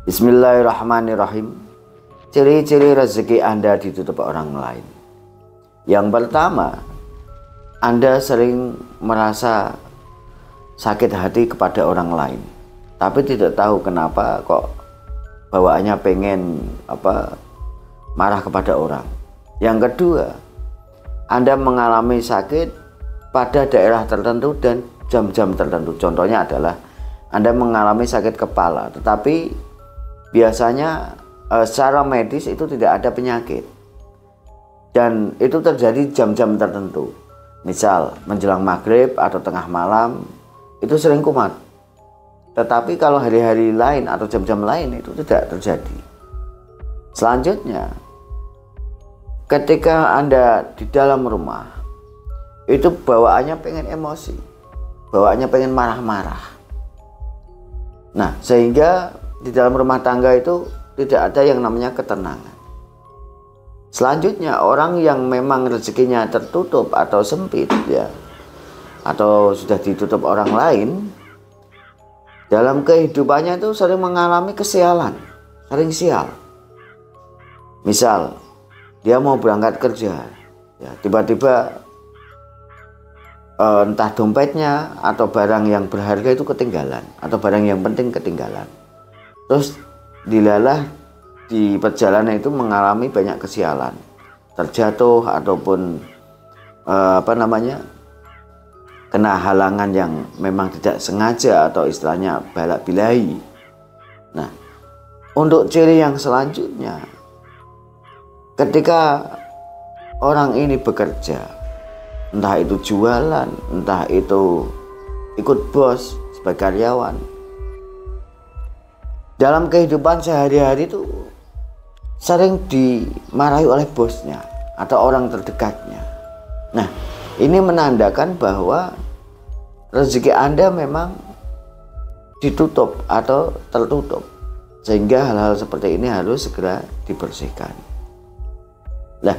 Bismillahirrahmanirrahim. Ciri-ciri rezeki Anda ditutup orang lain. Yang pertama, Anda sering merasa sakit hati kepada orang lain, tapi tidak tahu kenapa kok bawaannya pengen marah kepada orang. Yang kedua, Anda mengalami sakit pada daerah tertentu dan jam-jam tertentu. Contohnya adalah Anda mengalami sakit kepala, tetapi biasanya secara medis itu tidak ada penyakit, dan itu terjadi jam-jam tertentu, misal menjelang maghrib atau tengah malam, itu sering kumat. Tetapi kalau hari-hari lain atau jam-jam lain itu tidak terjadi. Selanjutnya, ketika Anda di dalam rumah, itu bawaannya pengen emosi, bawaannya pengen marah-marah. Nah, sehingga di dalam rumah tangga itu tidak ada yang namanya ketenangan. Selanjutnya, orang yang memang rezekinya tertutup atau sempit ya, atau sudah ditutup orang lain, dalam kehidupannya itu sering mengalami kesialan, sering sial. Misal dia mau berangkat kerja ya, tiba-tiba entah dompetnya atau barang yang berharga itu ketinggalan, atau barang yang penting ketinggalan. Terus dilalah di perjalanan itu mengalami banyak kesialan, terjatuh ataupun kena halangan yang memang tidak sengaja atau istilahnya balak bilahi. Nah, untuk ciri yang selanjutnya, ketika orang ini bekerja, entah itu jualan, entah itu ikut bos sebagai karyawan, dalam kehidupan sehari-hari itu sering dimarahi oleh bosnya atau orang terdekatnya. Nah, ini menandakan bahwa rezeki Anda memang ditutup atau tertutup, sehingga hal-hal seperti ini harus segera dibersihkan. Nah,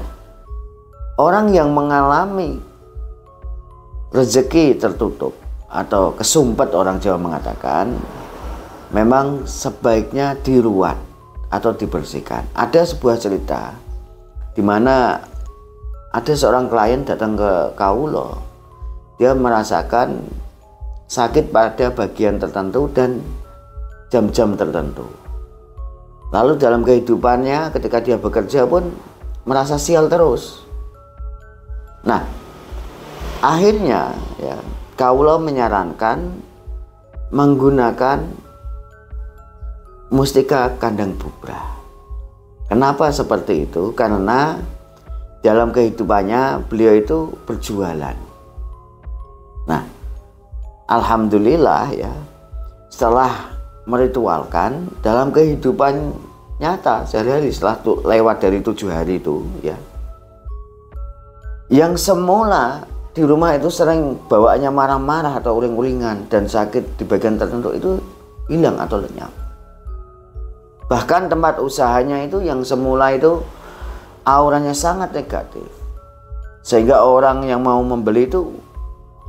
orang yang mengalami rezeki tertutup atau kesumpet, orang Jawa mengatakan, memang sebaiknya diruat atau dibersihkan. Ada sebuah cerita di mana ada seorang klien datang ke Kaulo. Dia merasakan sakit pada bagian tertentu dan jam-jam tertentu. Lalu dalam kehidupannya ketika dia bekerja pun merasa sial terus. Nah, akhirnya ya, Kaulo menyarankan menggunakan mustika kandang bubrah. Kenapa seperti itu? Karena dalam kehidupannya beliau itu berjualan. Nah, alhamdulillah ya, setelah meritualkan dalam kehidupan nyata sehari-hari, setelah lewat dari 7 hari itu ya, yang semula di rumah itu sering bawaannya marah-marah atau uring-uringan dan sakit di bagian tertentu itu hilang atau lenyap. Bahkan tempat usahanya itu yang semula itu auranya sangat negatif, sehingga orang yang mau membeli itu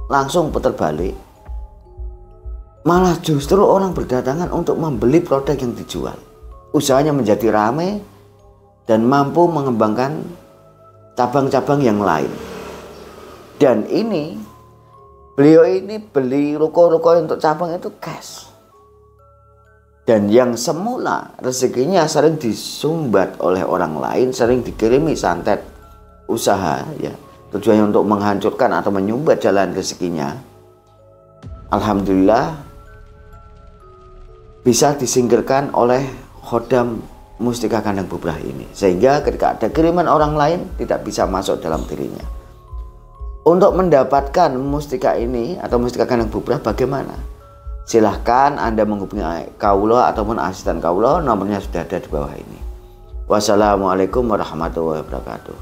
langsung putar balik. Malah justru orang berdatangan untuk membeli produk yang dijual. Usahanya menjadi ramai dan mampu mengembangkan cabang-cabang yang lain. Dan ini beliau ini beli ruko-ruko untuk cabang itu cash. Dan yang semula rezekinya sering disumbat oleh orang lain, sering dikirimi santet usaha ya, tujuannya untuk menghancurkan atau menyumbat jalan rezekinya, alhamdulillah bisa disingkirkan oleh khodam mustika kandang bubrah ini, sehingga ketika ada kiriman orang lain tidak bisa masuk dalam dirinya. Untuk mendapatkan mustika ini atau mustika kandang bubrah bagaimana? Silahkan Anda menghubungi Kaulo ataupun asisten Kaulo, nomornya sudah ada di bawah ini. Wassalamualaikum warahmatullahi wabarakatuh.